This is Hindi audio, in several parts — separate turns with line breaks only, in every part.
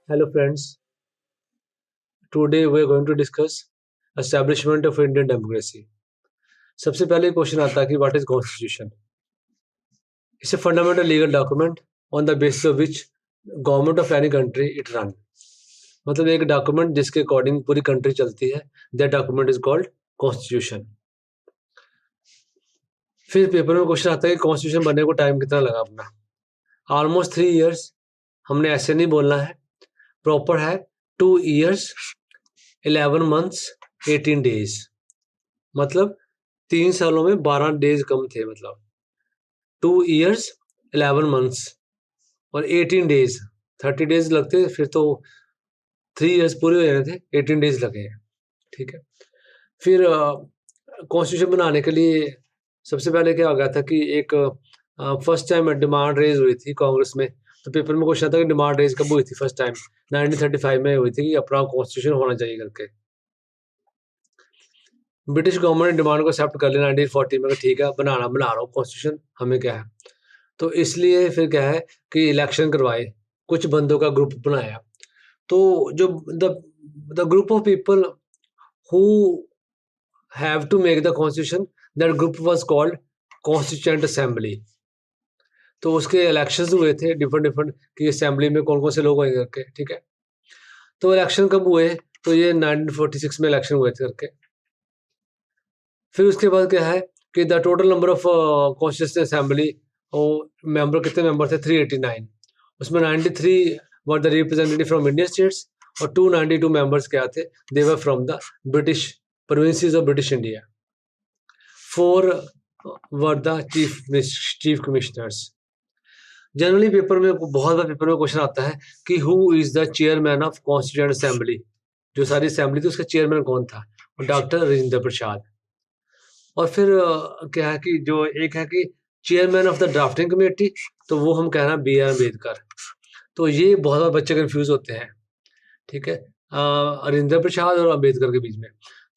Hello friends, today we are going to discuss establishment of Indian democracy. सबसे पहले क्वेश्चन आता है कि what is constitution. It's a fundamental legal document on the basis of which government of any country it run. मतलब एक डॉक्यूमेंट जिसके अकॉर्डिंग पूरी कंट्री चलती है, that document is called constitution. फिर पेपर में क्वेश्चन आता है कि कॉन्स्टिट्यूशन बनने को टाइम कितना लगा अपना। Almost 3 years। हमने ऐसे नहीं बोलना है, प्रॉपर है 2 years 11 months 18 days। मतलब 3 सालों में 12 डेज कम थे। मतलब 2 years 11 months और 18 डेज, 30 डेज लगते फिर तो 3 years पूरे हो जाने थे, 18 डेज लगे हैं। ठीक है। फिर कॉन्स्टिट्यूशन बनाने के लिए सबसे पहले क्या हो गया था कि एक फर्स्ट टाइम डिमांड रेज हुई थी कांग्रेस में। तो पेपर में क्वेश्चन था कि डिमांड रेज कब हुई थी। फर्स्ट टाइम 1935 में हुई थी कि अपना कॉन्स्टिट्यूशन होना चाहिए करके। ब्रिटिश गवर्नमेंट ने डिमांड को एक्सेप्ट कर लिया 1940 में कि ठीक है बना रहा हूँ कॉन्स्टिट्यूशन, हमें क्या है। तो इसलिए फिर क्या है कि इलेक्शन करवाए, कुछ बंदों का ग्रुप बनाया। तो जो the group of people who have to make the constitution, that group was called constituent assembly. तो उसके इलेक्शंस हुए थे डिफरेंट डिफरेंट कि असेंबली में कौन कौन से लोग होंगे करके। ठीक है। तो इलेक्शन कब हुए, तो ये 1946 में इलेक्शन हुए थे करके। फिर उसके बाद क्या है कि the total number of constituent assembly member कितने मेंबर थे 389। उसमें 93 were the representative from Indian states और 292 मेंबर्स क्या थे, they were from the British provinces of British India. 4 were the chief commissioners. Generally paper में बहुत बार पेपर में क्वेश्चन आता है कि who is the chairman of constituent assembly. जो सारी असेंबली थी उसका चेयरमैन कौन था, डॉक्टर राजेंद्र प्रसाद। और फिर क्या है कि जो एक है कि chairman of the drafting committee, तो वो हम कह रहे हैं बी आर अम्बेडकर। तो ये बहुत बार बच्चे कंफ्यूज होते हैं। ठीक है। राजेंद्र प्रसाद और अम्बेडकर के बीच में।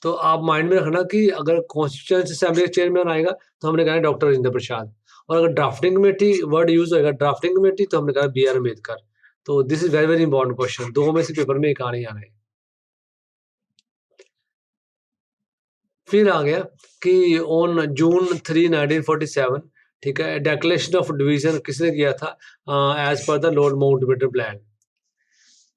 तो आप माइंड में रखना कि अगर कॉन्स्टिट्यूएंट असेंबली का चेयरमैन आएगा तो हमने कहा है डॉक्टर राजेंद्र प्रसाद। और अगर ड्राफ्टिंग कमेटी वर्ड यूज होगा ड्राफ्टिंग कमेटी, तो हमने कहा बी आर अम्बेडकर। तो this is very very important question, दो में से पेपर में एक आने ही आना है। फिर आ गया कि ऑन June 3 1947, ठीक है, डेक्लेरेशन ऑफ डिवीजन किसने किया था, as per the Lord Mountbatten plan.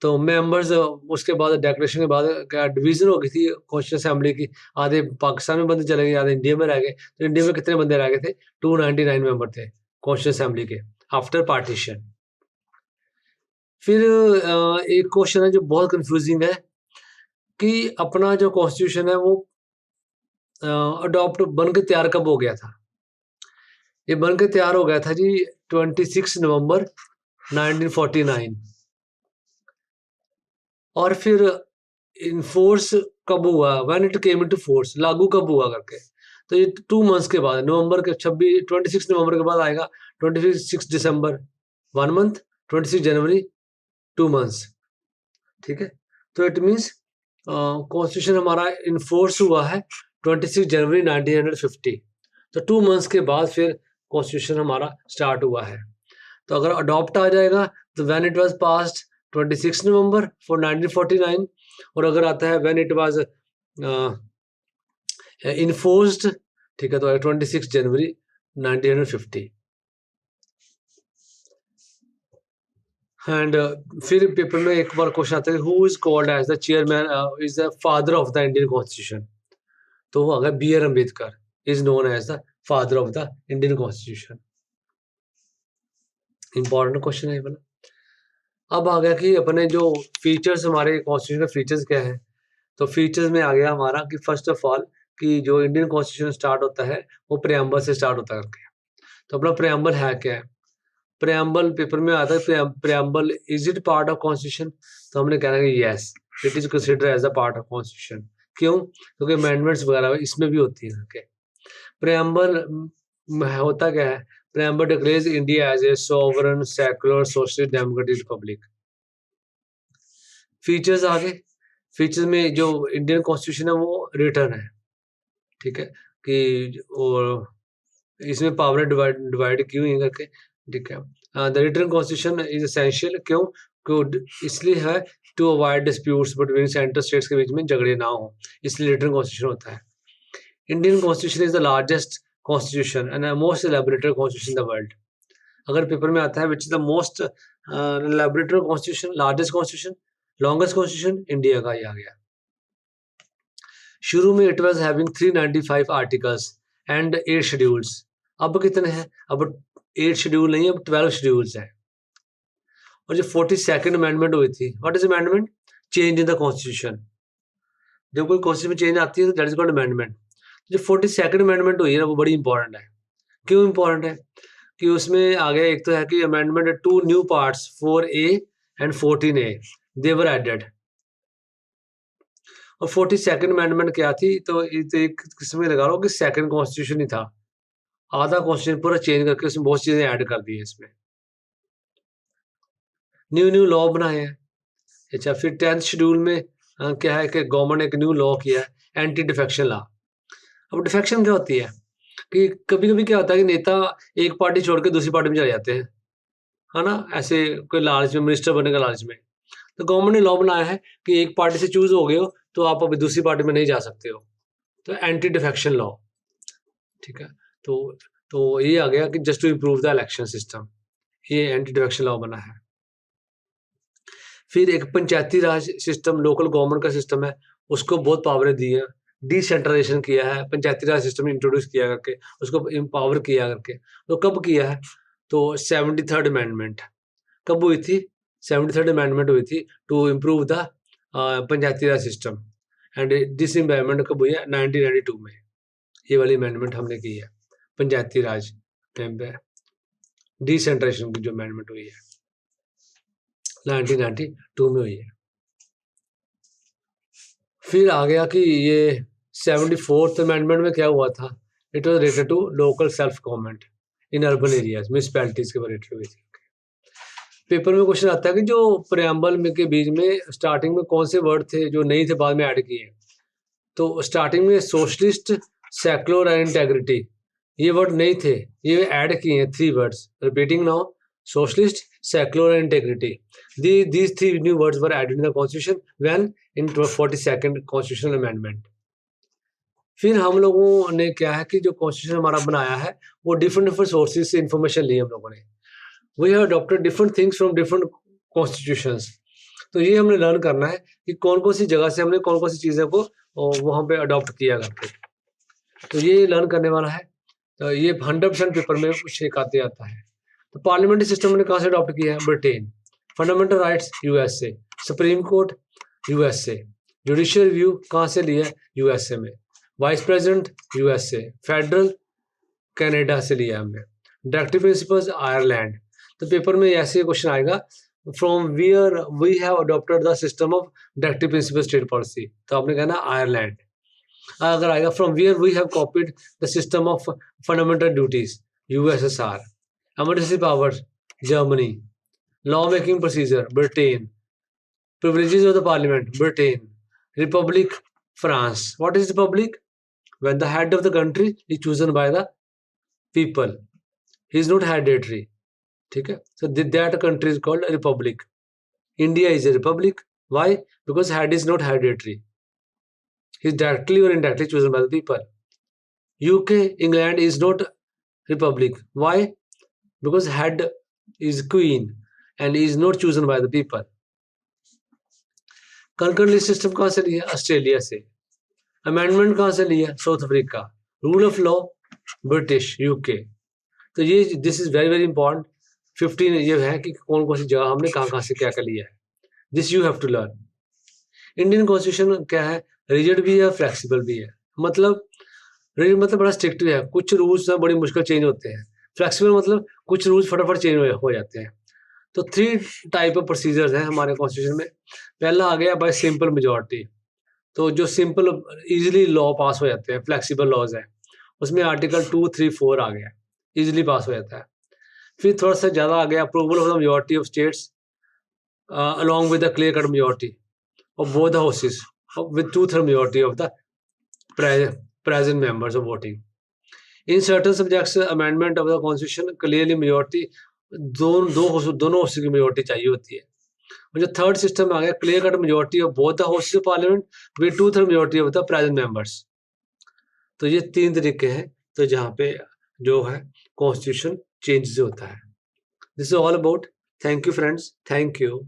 तो मेंबर्स उसके बाद डेक्लेरेशन के बाद क्या डिवीजन हो गई थी कॉन्स्टिट्यूंट असेंबली की। आधे पाकिस्तान में बंदे चले गए, आधे इंडिया में रह गए। तो इंडिया में कितने बंदे रह गए थे, 299 मेंबर थे कॉन्स्टिट्यूंट असेंबली के आफ्टर पार्टीशन। फिर एक क्वेश्चन है जो बहुत कंफ्यूजिंग है कि अपना जो कॉन्स्टिट्यूशन है वो अडॉप्ट बन के तैयार कब हो गया था। ये बन के तैयार हो गया था जी 26 नवंबर 1949। और फिर इनफोर्स कब हुआ, when it came into force, लागू कब हुआ करके। तो ये 2 मंथ्स के बाद, नवंबर के 26 नवंबर के बाद आएगा 26 दिसंबर 1 मंथ, 26 जनवरी 2 मंथ्स। ठीक है। तो इट मीन्स कॉन्स्टिट्यूशन हमारा इनफोर्स हुआ है 26 जनवरी 1950। तो 2 मंथ्स के बाद फिर कॉन्स्टिट्यूशन हमारा स्टार्ट हुआ है। तो अगर अडॉप्ट आ जाएगा तो when it was passed 26 November for 1949। और अगर आता है व्हेन इट वाज इन्फोर्स्ड, ठीक है, तो 26 जनवरी 1950। एंड फिर पेपर में एक बार क्वेश्चन आता है who is called as the chairman, is the father of the Indian constitution. तो वो अगर B R Ambedkar is known as the father of the Indian constitution. Important question है वाला। अब आ गया कि अपने जो फीचर्स, हमारे कॉन्स्टिट्यूशन के फीचर्स क्या है। तो फीचर्स में आ गया हमारा कि फर्स्ट ऑफ ऑल कि जो इंडियन कॉन्स्टिट्यूशन स्टार्ट होता है वो प्रेम्बल से स्टार्ट होता है करके। तो अपना प्रेम्बल है क्या है। प्रेम्बल पेपर में आता है preamble is it part of constitution. तो हमने कहना है कि yes it is consider as a part of constitution. क्यों, क्योंकि अमेंडमेंट्स वगैरह इसमें भी होती है करके। प्रेम्बल होता क्या है, preamble declares India as a sovereign secular socialist democratic republic. Features आगे, फीचर्स में जो इंडियन कॉन्स्टिट्यूशन है वो रिटर्न है। ठीक है। कि और इसमें पावर डिवाइड डिवाइड क्यों है करके। ठीक है। The written constitution is essential, क्यों, इसलिए है to avoid disputes between central states के बीच में झगड़े ना हो, इसलिए रिटन कॉन्स्टिट्यूशन होता है। Indian constitution is the largest constitution and most elaborated constitution in the world. अगर पेपर में आता है which is the most elaborated constitution, largest constitution, longest constitution, India का ही आ गया। शुरू में it was having 395 articles and 8 schedules. अब कितने हैं? अब 8 शेड्यूल नहीं, अब 12 शेड्यूल्स हैं। और जो 42nd अमेंडमेंट हुई थी, what is amendment? Change in the constitution. जब कोई कॉन्स्टिट्यूशन में चेंज आती है तो दैट इज कॉल्ड अमेंडमेंट। जो 42nd अमेंडमेंट हुई है ना, वो बड़ी इंपॉर्टेंट है। क्यों इंपॉर्टेंट है? कि उसमें आ गया, एक तो है कि amendment 2 new parts 4A and 14A they were added. और 42nd अमेंडमेंट क्या थी? तो एक किस्म में लगा लो कि सेकंड कॉन्स्टिट्यूशन ही था। आधा कॉन्स्टिट्यूशन पूरा चेंज करके उसमें बहुत चीजें ऐड कर दी है इसमें। न्यू लॉ बनाए हैं। अच्छा, फिर 10th शेड्यूल में क्या है कि गवर्नमेंट ने एक न्यू लॉ किया है, एंटी डिफेक्शन लॉ। अब डिफेक्शन क्या होती है? कि कभी-कभी क्या होता है कि नेता एक पार्टी छोड़ के दूसरी पार्टी में चले जाते हैं, है ना? ऐसे कोई लालच में, मिनिस्टर बनने का लालच में। तो गवर्नमेंट ने लॉ बनाया है कि एक पार्टी से चूज हो गए हो तो आप अभी दूसरी पार्टी में नहीं जा सकते हो। तो एंटी डिफेक्शन लॉ, ठीक है। तो ये आ गया कि just to improve the election system, ये एंटी डिफेक्शन लॉ बना है। फिर एक Panchayati Raj system, local government का सिस्टम है, उसको बहुत पावरें दी है, डिसेंट्रलाइजेशन किया है, पंचायती राज सिस्टम इंट्रोड्यूस किया करके, उसको एम्पावर किया करके। तो कब किया है? तो 73rd अमेंडमेंट कब हुई थी? 73rd अमेंडमेंट हुई थी to improve the Panchayati Raj system. And this amendment कब हुई है? 1992 में। ये वाली अमेंडमेंट हमने की है, पंचायती राज डिसेंट्रलाइजेशन की जो अमेंडमेंट हुई है 1992 में हुई है। फिर आ गया कि ये 74th अमेंडमेंट में क्या हुआ था? It was related to local self government in urban areas, municipalities के बारे में हुई थी। पेपर में क्वेश्चन आता है कि जो प्रेम्बल में के बीच में स्टार्टिंग में कौन से वर्ड थे जो नहीं थे, बाद में ऐड किए? तो स्टार्टिंग में सोशलिस्ट, सेक्युलर एंड इंटेग्रिटी, ये वर्ड नहीं थे, ये ऐड किए हैं 3 words. Repeating now, socialist, secular and integrity. These 3 new words were added in the constitution when in 42nd constitutional amendment. फिर हम लोगों ने क्या है कि जो कॉन्स्टिट्यूशन हमारा बनाया है वो डिफरेंट सोर्सेज से इंफॉर्मेशन ली हम लोगों ने। We have adopted different things from different constitutions. तो ये हमने लर्न करना है कि कौन कौन सी जगह से हमने कौन कौन सी चीज़ों को वहाँ पे अडॉप्ट किया करके। तो ये लर्न करने वाला है। तो ये 100% पेपर में कुछ एक आते आता है। तो पार्लियामेंट्री सिस्टम ने कहाँ से अडॉप्ट किया है? Britain. Fundamental rights USA. Supreme court USA. Judicial review कहाँ से लिया है? यूएसए में। Vice president USA. Federal Canada से लिया हमने। Directive principles Ireland. तो पेपर में ऐसे क्वेश्चन आएगा, from where we have adopted the system of directive principle state policy, तो आपने कहना आयरलैंड। अगर आएगा from where we have copied the system of fundamental duties, USSR. emergency powers, Germany. Law making procedure, Britain. Privileges of the parliament, Britain. Republic, France. What is republic? When the head of the country is chosen by the people, he is not hereditary. Okay? So that country is called a republic. India is a republic. Why? Because head is not hereditary. He is directly or indirectly chosen by the people. UK, England is not republic. Why? Because head is queen and is not chosen by the people. Conquered list system कहाँ से लिया? ऑस्ट्रेलिया से। अमेंडमेंट कहाँ से लिया? South Africa. Rule of law British, UK. तो ये this is very very important. 15 ये है कि कौन कौन सी जगह हमने कहाँ से क्या क्या लिया है। This you have to learn. Indian constitution क्या है? रिजिड भी है, फ्लेक्सिबल भी है। मतलब रिजिड मतलब बड़ा स्ट्रिक्ट भी है, कुछ रूल्स बड़ी मुश्किल चेंज होते हैं। फ्लेक्सिबल मतलब कुछ रूल्स फटाफट चेंज हो जाते हैं। तो 3 टाइप ऑफ प्रोसीजर्स हैं हमारे कॉन्स्टिट्यूशन में। पहला आ गया बाय सिंपल मेजॉरिटी। तो जो सिंपल इजीली लॉ पास हो जाते हैं, फ्लेक्सिबल लॉज है, उसमें आर्टिकल 2, 3, 4 आ गया, इजीली पास हो जाता है। फिर थोड़ा सा ज़्यादा आ गया, approval of the majority of states along with the clear cut majority of both the houses with 2/3 majority of the present members of voting. In certain subjects, amendment of the constitution clearly majority दोनों हाउस की मेजॉरिटी चाहिए होती है। और जो थर्ड सिस्टम आ गया, clear cut majority of both the houses of parliament with 2/3 majority of the present members. तो ये 3 तरीके हैं, तो जहाँ पे जो है कॉन्स्टिट्यूशन चेंजेस होता है। This is all about. Thank you friends, thank you.